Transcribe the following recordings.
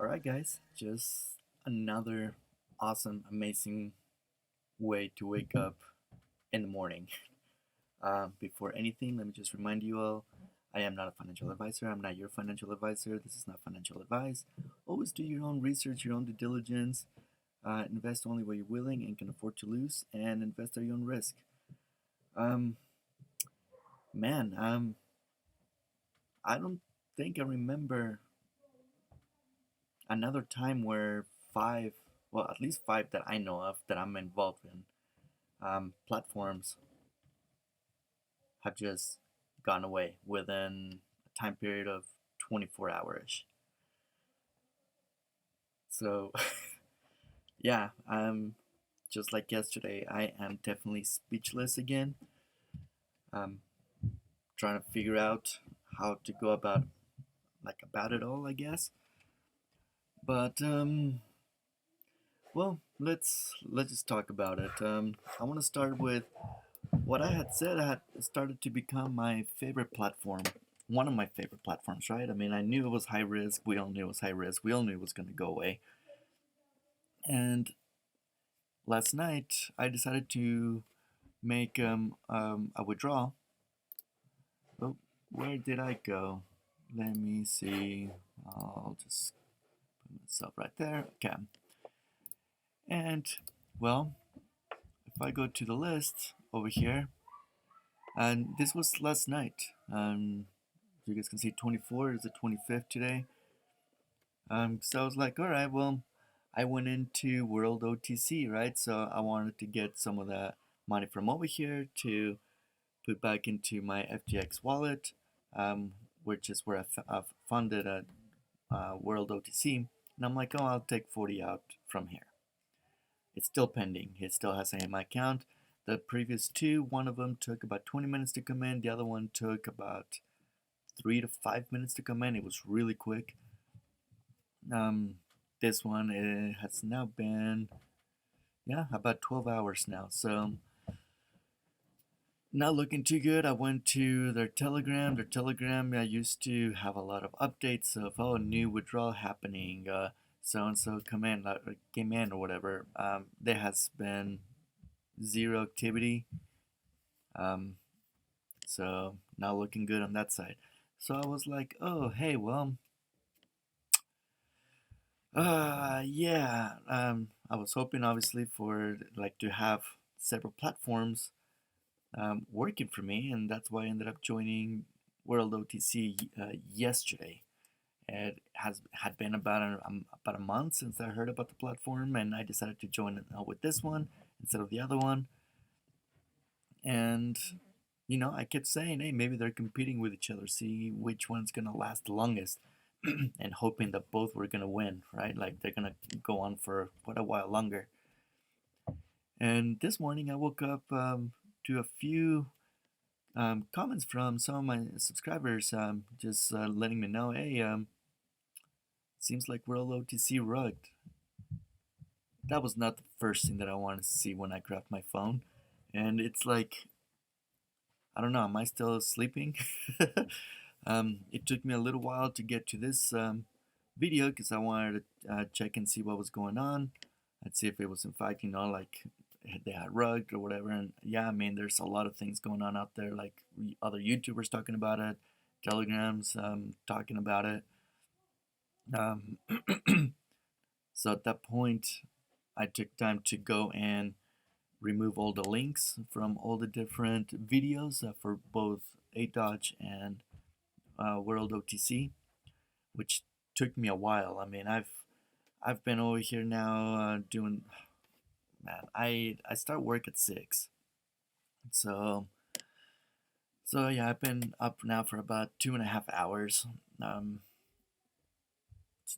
Alright, guys, just another awesome, amazing way to wake up in the morning. Before anything, let me just remind you all I am not a financial advisor. I'm not your financial advisor. This is not financial advice. Always do your own research, your own due diligence. Invest only what you're willing and can afford to lose, and invest at your own risk. Um, man, I don't think I remember another time where five, well, at least five that I know of that I'm involved in, platforms have just gone away within a time period of 24 hours. So, yeah, just like yesterday, I am definitely speechless again. Um, Trying to figure out how to go about it all, I guess. But well, let's just talk about it. I want to start with what I had said. I had started to become my favorite platform, one of my favorite platforms, right? I mean, I knew it was high risk. We all knew it was high risk. We all knew it was going to go away. And last night, I decided to make a withdrawal. Oh, where did I go? Let me see. I'll just put myself right there. Okay. And well, if I go to the list over here, and this was last night. You guys can see 24 is the 25th today. So I was like, all right, well, I went into World OTC, right? So I wanted to get some of that money from over here to put back into my FTX wallet, um, which is where I've funded at World OTC. And I'm like, oh, I'll take 40 out from here. It's still pending. It still hasn't hit my account. The previous two, one of them took about 20 minutes to come in. The other one took about 3 to 5 minutes to come in. It was really quick. Um, this one it has now been, yeah, about 12 hours now. So not looking too good. I went to their Telegram. Their Telegram used to have a lot of updates of, oh, new withdrawal happening. So and so come in, came in or whatever. There has been zero activity. Um, so not looking good on that side. So I was like, oh, hey, well, yeah. I was hoping obviously for like to have several platforms working for me, and that's why I ended up joining World OTC yesterday. It had been about a month since I heard about the platform, and I decided to join it with this one instead of the other one. And I kept saying, hey, maybe they're competing with each other, see which one's gonna last the longest, and hoping that both were gonna win, right? Like they're gonna go on for quite a while longer. And this morning I woke up to a few comments from some of my subscribers, just letting me know, hey, seems like we're all OTC rugged. That was not the first thing that I wanted to see when I grabbed my phone, and it's like, I don't know, am I still sleeping? It took me a little while to get to this video because I wanted to check and see what was going on. I'd see if it was in fact, like they had rugged or whatever. And yeah, I mean, there's a lot of things going on out there, like other YouTubers talking about it, Telegrams talking about it. Um, so at that point, I took time to go and remove all the links from all the different videos for both Adoge and World OTC, which took me a while. I mean, I've been over here now doing. Man, I start work at 6, so yeah, I've been up now for about 2.5 hours, um,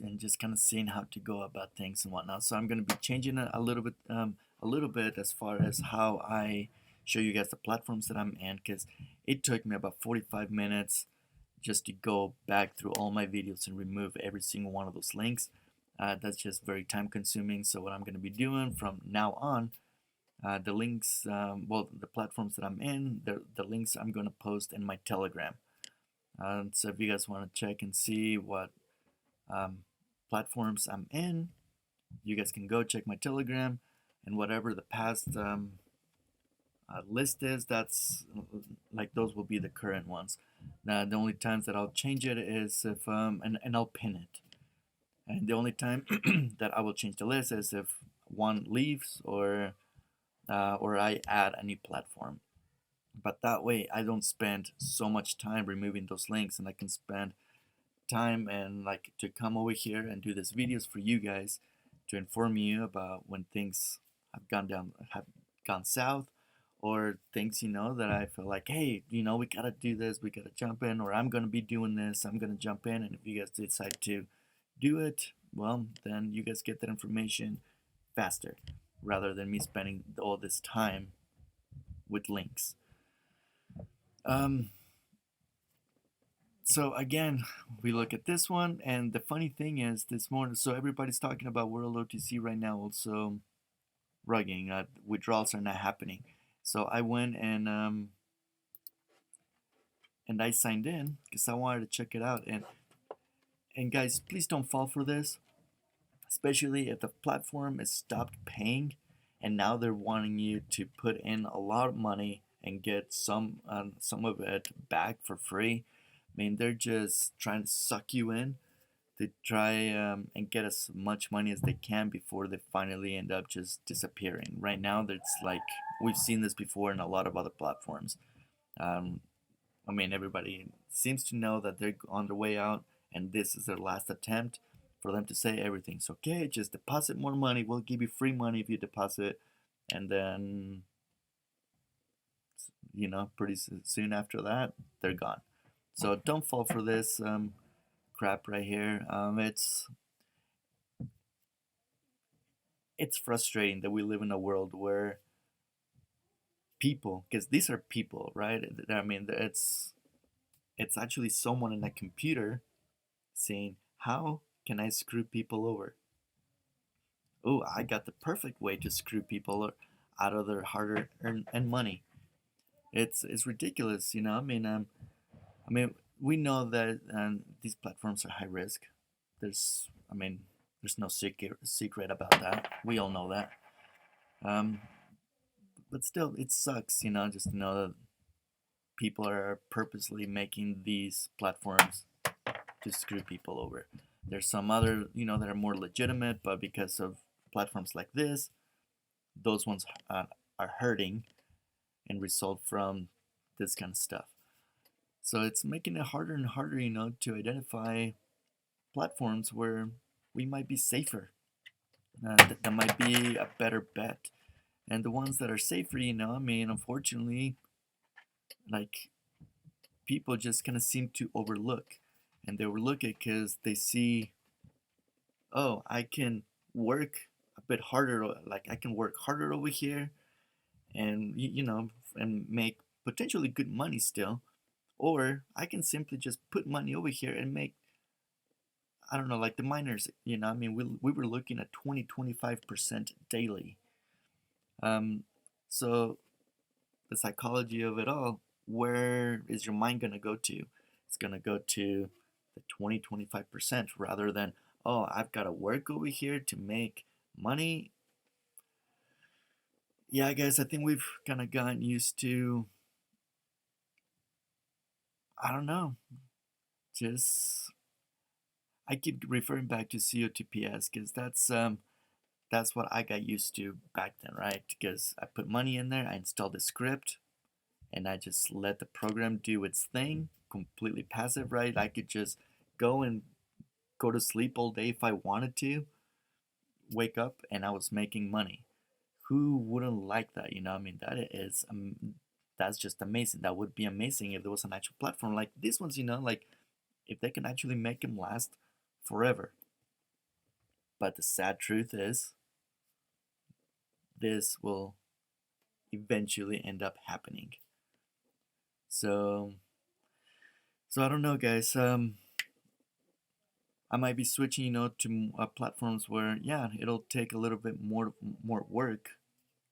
and just kind of seeing how to go about things and whatnot. So I'm gonna be changing it a little bit as far as how I show you guys the platforms that I'm in, because it took me about 45 minutes just to go back through all my videos and remove every single one of those links. That's just very time consuming. So what I'm going to be doing from now on, the links, well, the platforms that I'm in, the links I'm going to post in my Telegram. So if you guys want to check and see what platforms I'm in. You guys can go check my Telegram, and whatever the past list is, that's like those will be the current ones. Now, the only times that I'll change it is if and I'll pin it. And the only time that I will change the list is if one leaves or I add a new platform. But that way, I don't spend so much time removing those links, and I can spend time and like to come over here and do these videos for you guys to inform you about when things have gone south, or things that I feel like, hey, we gotta do this, we gotta jump in, or I'm gonna be doing this, I'm gonna jump in, and if you guys decide to do it, well, then you guys get that information faster rather than me spending all this time with links. Um, so again, we look at this one, and the funny thing is this morning, so everybody's talking about World OTC right now, also rugging, withdrawals are not happening. So I went and I signed in because I wanted to check it out. And guys, please don't fall for this, especially if the platform is stopped paying, and now they're wanting you to put in a lot of money and get some of it back for free. I mean, they're just trying to suck you in to try and get as much money as they can before they finally end up just disappearing. Right now, it's like we've seen this before in a lot of other platforms. Um, I mean, everybody seems to know that they're on their way out, and this is their last attempt for them to say everything's okay, just deposit more money, we'll give you free money if you deposit, and then, pretty soon after that, they're gone. So don't fall for this crap right here. It's frustrating that we live in a world where people, because these are people, right? I mean, it's actually someone in a computer saying, how can I screw people over? Oh, I got the perfect way to screw people out of their hard-earned money. It's ridiculous, I mean, we know that these platforms are high risk. I mean, there's no secret about that. We all know that. Um, but still, it sucks, just to know that people are purposely making these platforms to screw people over. There's some other, that are more legitimate, but because of platforms like this, those ones are hurting and result from this kind of stuff. So it's making it harder and harder, to identify platforms where we might be safer. That might be a better bet. And the ones that are safer, I mean, unfortunately, like, people just kind of seem to overlook. And they overlook it because they see, oh, I can work a bit harder, like I can work harder over here and, and make potentially good money still. Or I can simply just put money over here and make, I don't know, like the miners, I mean, we were looking at 20-25% daily. So the psychology of it all, where is your mind going to go to? It's going to go to the 20-25% rather than, oh, I've got to work over here to make money. Yeah, guys, I think we've kind of gotten used to, I don't know, just, I keep referring back to COTPS because that's what I got used to back then, right? Because I put money in there, I installed the script, and I just let the program do its thing, completely passive, right? I could just go to sleep all day if I wanted to, wake up, and I was making money. Who wouldn't like that? I mean, that's just amazing. That would be amazing if there was an actual platform like these ones, like if they can actually make them last forever. But the sad truth is, this will eventually end up happening. So I don't know, guys. I might be switching, to platforms where, yeah, it'll take a little bit more work,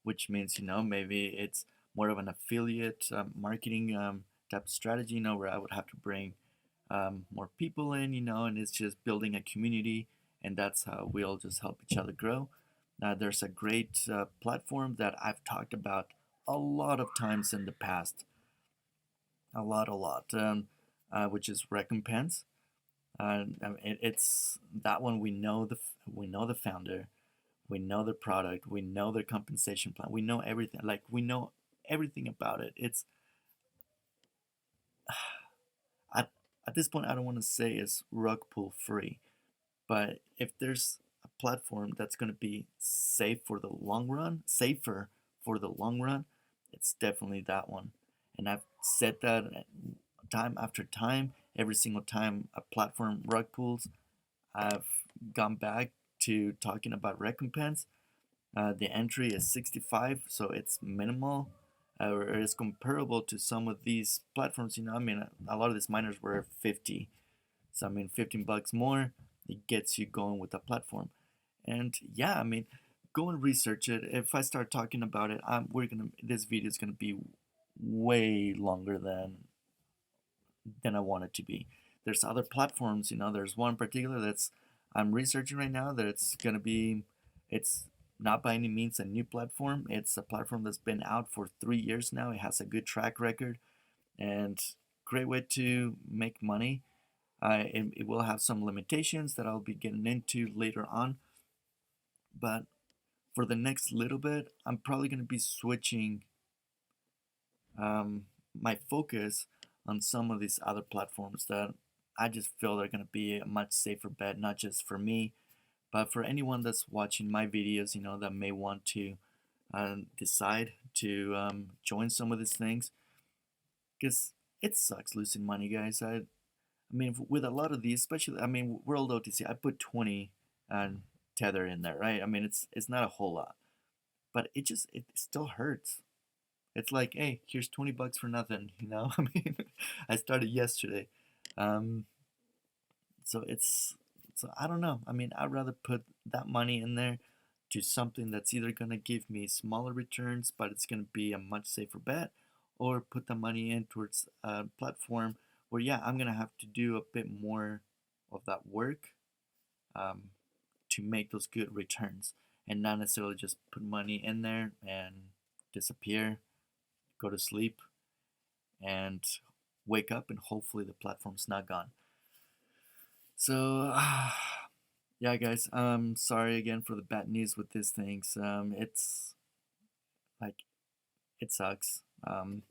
which means, maybe it's more of an affiliate marketing type of strategy, where I would have to bring more people in, and it's just building a community and that's how we all just help each other grow. There's a great platform that I've talked about a lot of times in the past, a lot, which is Recompense. It's that one. We know the founder, we know the product, we know their compensation plan, we know everything. Like we know everything about it. It's at at this point, I don't want to say it's rug pull free, but if there's a platform that's going to be safer for the long run, it's definitely that one. And I've said that time after time. Every single time a platform rug pulls, I've gone back to talking about Recompense. The entry is 65, so it's minimal, or it's comparable to some of these platforms. I mean, a lot of these miners were 50, so I mean, 15 bucks more, it gets you going with the platform. And yeah, I mean, go and research it. If I start talking about it, this video is gonna be way longer than I want it to be. There's other platforms, there's one in particular that's I'm researching right now that it's not by any means a new platform. It's a platform that's been out for 3 years now. It has a good track record and great way to make money. It will have some limitations that I'll be getting into later on, but for the next little bit, I'm probably going to be switching my focus on some of these other platforms that I just feel they're going to be a much safer bet, not just for me, but for anyone that's watching my videos, that may want to decide to join some of these things, because it sucks losing money, guys. I mean, with a lot of these, especially, I mean, World OTC, I put 20 tether in there, right? I mean, it's not a whole lot, but it still hurts. It's like, hey, here's 20 bucks for nothing. I mean, I started yesterday. Um, so I don't know. I mean, I'd rather put that money in there to something that's either going to give me smaller returns, but it's going to be a much safer bet, or put the money in towards a platform where, yeah, I'm going to have to do a bit more of that work um, to make those good returns, and not necessarily just put money in there and disappear, go to sleep, and wake up and hopefully the platform's not gone. So, yeah, guys, sorry again for the bad news with these things. It's like, it sucks. I've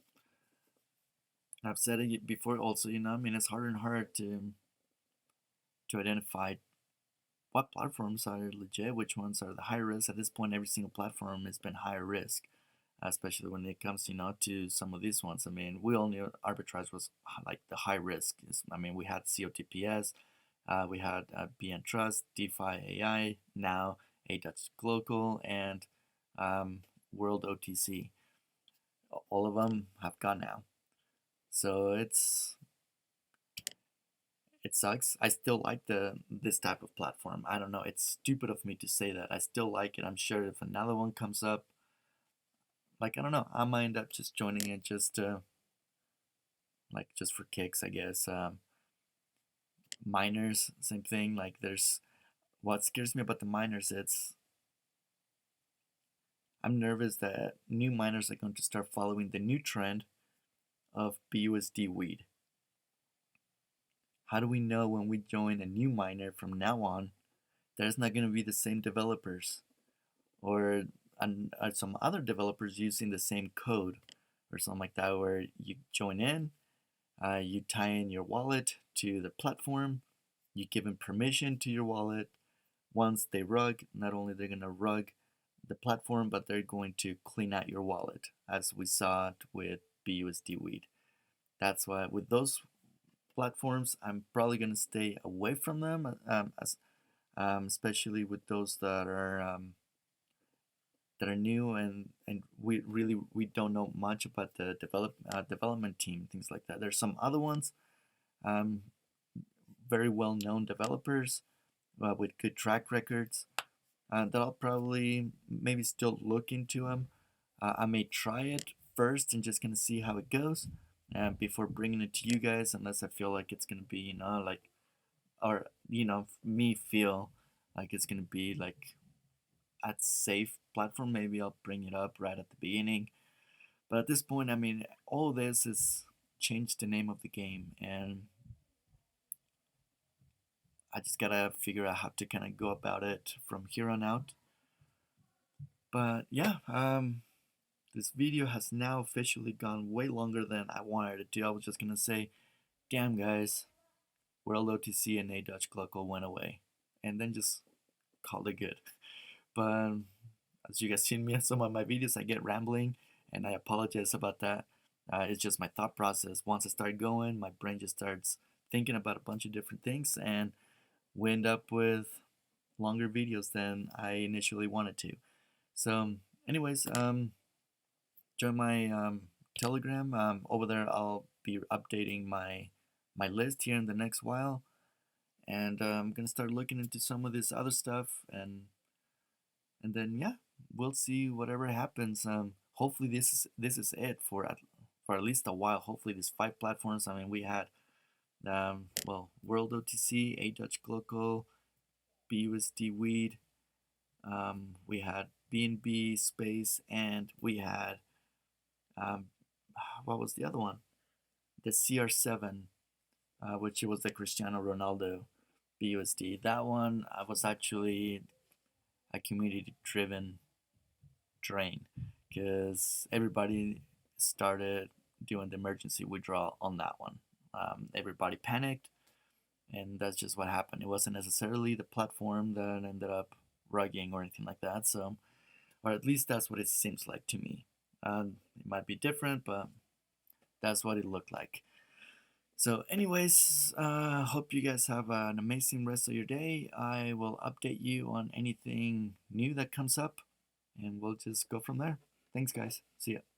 said it before also, I mean, it's harder and harder to identify what platforms are legit, which ones are the high risk. At this point, every single platform has been higher risk, especially when it comes, to some of these ones. I mean, we all knew arbitrage was like the high risk. I mean, we had COTPS, we had BN Trust, DeFi AI, now Adoge Glocal, and World OTC. All of them have gone now. So it sucks. I still like this type of platform. I don't know. It's stupid of me to say that. I still like it. I'm sure if another one comes up, like, I don't know, I might end up just joining it just just for kicks, I guess. Miners, same thing. Like, what scares me about the miners, I'm nervous that new miners are going to start following the new trend of BUSD weed. How do we know when we join a new miner from now on, there's not going to be the same developers, or some other developers using the same code or something like that, where you join in, you tie in your wallet to the platform, you give them permission to your wallet. Once they rug, not only they're going to rug the platform, but they're going to clean out your wallet, as we saw it with BUSD weed. That's why with those platforms, I'm probably going to stay away from them, especially with those that are new, and we don't know much about the development team, things like that. There's some other ones, very well known developers with good track records that I'll probably maybe still look into them. I may try it first and just gonna see how it goes before bringing it to you guys, unless I feel like it's gonna be, like, or me feel like it's gonna be like at safe platform. Maybe I'll bring it up right at the beginning. But at this point, I mean, all this is changed the name of the game, and I just gotta figure out how to kind of go about it from here on out. But yeah, this video has now officially gone way longer than I wanted it to. I was just gonna say, damn guys, World OTC and Adoge Glocal went away, and then just call it good. But as you guys seen me in some of my videos, I get rambling, and I apologize about that. It's just my thought process. Once I start going, my brain just starts thinking about a bunch of different things, and we end up with longer videos than I initially wanted to. So, anyways, join my Telegram. Over there, I'll be updating my list here in the next while, and I'm gonna start looking into some of this other stuff, and then yeah, we'll see whatever happens. Hopefully this is it for at least a while. Hopefully these 5 platforms. I mean, we had well, World OTC, Adoge Glocal, BUSD Weed. We had BNB Space, and we had um, what was the other one? The CR7, which was the Cristiano Ronaldo BUSD. That one was actually a community-driven drain because everybody started doing the emergency withdrawal on that one. Everybody panicked, and that's just what happened. It wasn't necessarily the platform that ended up rugging or anything like that. So, or at least that's what it seems like to me. It might be different, but that's what it looked like. So, anyways, hope you guys have an amazing rest of your day. I will update you on anything new that comes up, and we'll just go from there. Thanks, guys. See ya.